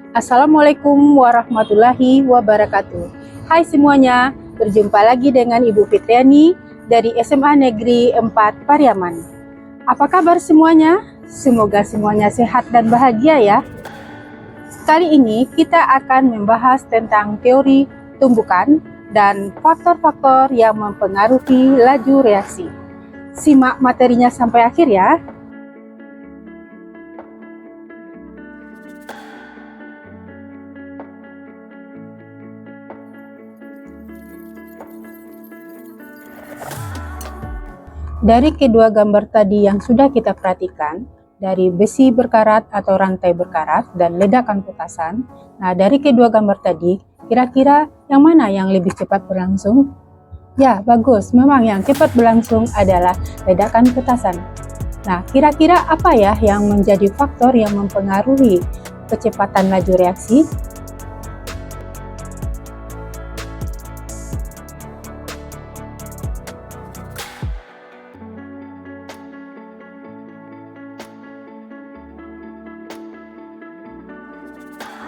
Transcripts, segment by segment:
Assalamualaikum warahmatullahi wabarakatuh. Hai semuanya, berjumpa lagi dengan Ibu Fitriani dari SMA Negeri 4 Pariaman. Apa kabar semuanya? Semoga semuanya sehat dan bahagia ya. Kali ini kita akan membahas tentang teori tumbukan dan faktor-faktor yang mempengaruhi laju reaksi. Simak materinya sampai akhir ya. Dari kedua gambar tadi yang sudah kita perhatikan, dari besi berkarat atau rantai berkarat dan ledakan petasan, nah dari kedua gambar tadi, kira-kira yang mana yang lebih cepat berlangsung? Ya, bagus, memang yang cepat berlangsung adalah ledakan petasan. Nah, kira-kira apa ya yang menjadi faktor yang mempengaruhi kecepatan laju reaksi?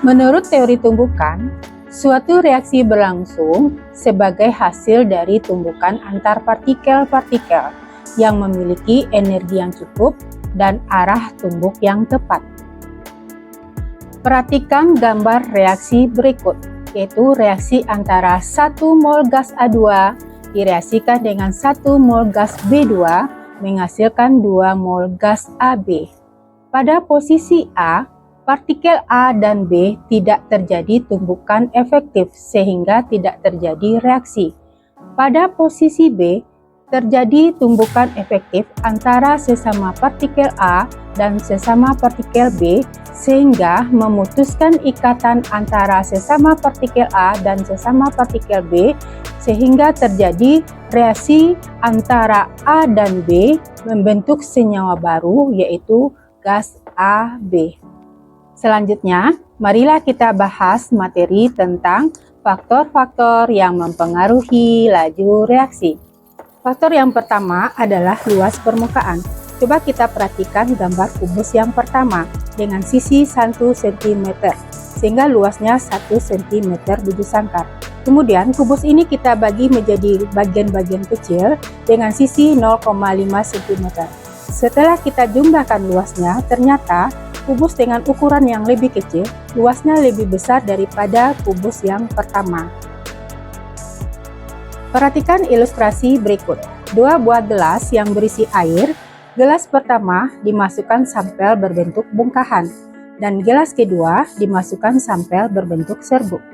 Menurut teori tumbukan, suatu reaksi berlangsung sebagai hasil dari tumbukan antar partikel-partikel yang memiliki energi yang cukup dan arah tumbuk yang tepat. Perhatikan gambar reaksi berikut, yaitu reaksi antara 1 mol gas A2 direaksikan dengan 1 mol gas B2 menghasilkan 2 mol gas AB. Pada posisi A, partikel A dan B tidak terjadi tumbukan efektif sehingga tidak terjadi reaksi. Pada posisi B, terjadi tumbukan efektif antara sesama partikel A dan sesama partikel B sehingga memutuskan ikatan antara sesama partikel A dan sesama partikel B sehingga terjadi reaksi antara A dan B membentuk senyawa baru yaitu gas AB. Selanjutnya, marilah kita bahas materi tentang faktor-faktor yang mempengaruhi laju reaksi. Faktor yang pertama adalah luas permukaan. Coba kita perhatikan gambar kubus yang pertama dengan sisi 1 cm, sehingga luasnya 1 cm biji sangkar. Kemudian kubus ini kita bagi menjadi bagian-bagian kecil dengan sisi 0,5 cm. Setelah kita jumlahkan luasnya, ternyata kubus dengan ukuran yang lebih kecil, luasnya lebih besar daripada kubus yang pertama. Perhatikan ilustrasi berikut. Dua buah gelas yang berisi air, gelas pertama dimasukkan sampel berbentuk bongkahan, dan gelas kedua dimasukkan sampel berbentuk serbuk.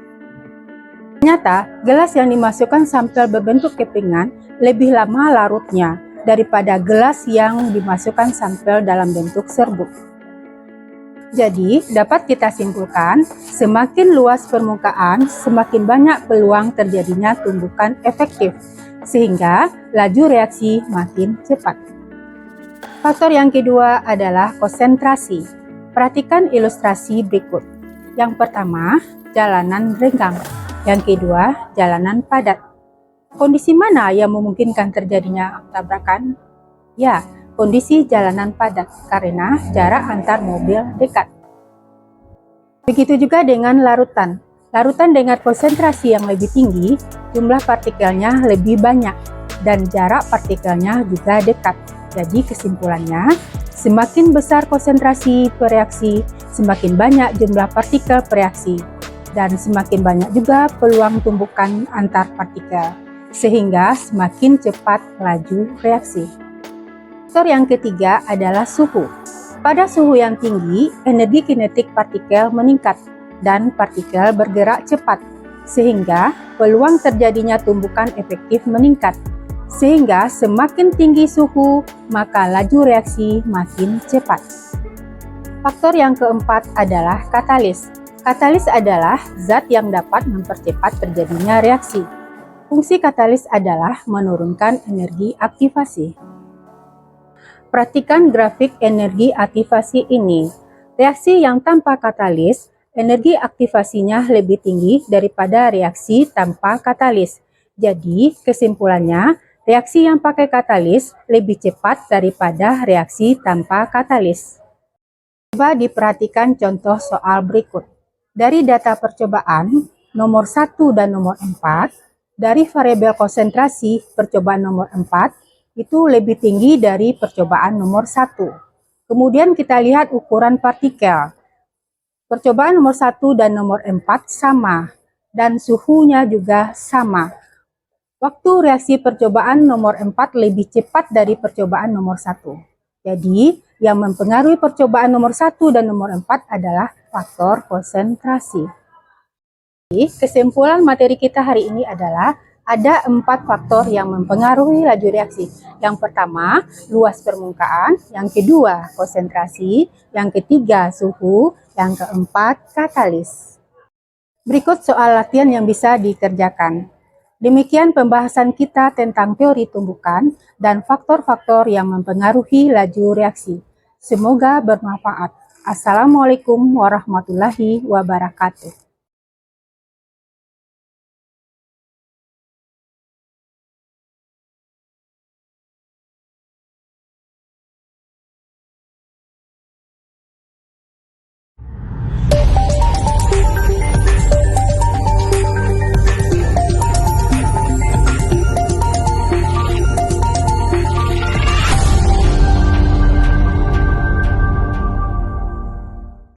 Ternyata, gelas yang dimasukkan sampel berbentuk kepingan lebih lama larutnya daripada gelas yang dimasukkan sampel dalam bentuk serbuk. Jadi, dapat kita simpulkan, semakin luas permukaan, semakin banyak peluang terjadinya tumbukan efektif, sehingga laju reaksi makin cepat. Faktor yang kedua adalah konsentrasi. Perhatikan ilustrasi berikut. Yang pertama, jalanan renggang. Yang kedua, jalanan padat. Kondisi mana yang memungkinkan terjadinya tabrakan? Ya, kondisi jalanan padat karena jarak antar mobil dekat. Begitu juga dengan larutan. Larutan dengan konsentrasi yang lebih tinggi, jumlah partikelnya lebih banyak dan jarak partikelnya juga dekat. Jadi kesimpulannya, semakin besar konsentrasi pereaksi, semakin banyak jumlah partikel pereaksi dan semakin banyak juga peluang tumbukan antar partikel, sehingga semakin cepat laju reaksi. Faktor yang ketiga adalah suhu. Pada suhu yang tinggi, energi kinetik partikel meningkat dan partikel bergerak cepat, sehingga peluang terjadinya tumbukan efektif meningkat. Sehingga semakin tinggi suhu, maka laju reaksi makin cepat. Faktor yang keempat adalah katalis. Katalis adalah zat yang dapat mempercepat terjadinya reaksi. Fungsi katalis adalah menurunkan energi aktivasi. Perhatikan grafik energi aktivasi ini. Reaksi yang tanpa katalis, energi aktivasinya lebih tinggi daripada reaksi tanpa katalis. Jadi, kesimpulannya, reaksi yang pakai katalis lebih cepat daripada reaksi tanpa katalis. Coba diperhatikan contoh soal berikut. Dari data percobaan nomor 1 dan nomor 4, dari variabel konsentrasi percobaan nomor 4 itu lebih tinggi dari percobaan nomor 1. Kemudian kita lihat ukuran partikel. Percobaan nomor 1 dan nomor 4 sama, dan suhunya juga sama. Waktu reaksi percobaan nomor 4 lebih cepat dari percobaan nomor 1. Jadi, yang mempengaruhi percobaan nomor 1 dan nomor 4 adalah faktor konsentrasi. Kesimpulan materi kita hari ini adalah ada 4 faktor yang mempengaruhi laju reaksi. Yang pertama, luas permukaan. Yang kedua, konsentrasi. Yang ketiga, suhu. Yang keempat, katalis. Berikut soal latihan yang bisa dikerjakan. Demikian pembahasan kita tentang teori tumbukan dan faktor-faktor yang mempengaruhi laju reaksi. Semoga bermanfaat. Assalamualaikum warahmatullahi wabarakatuh.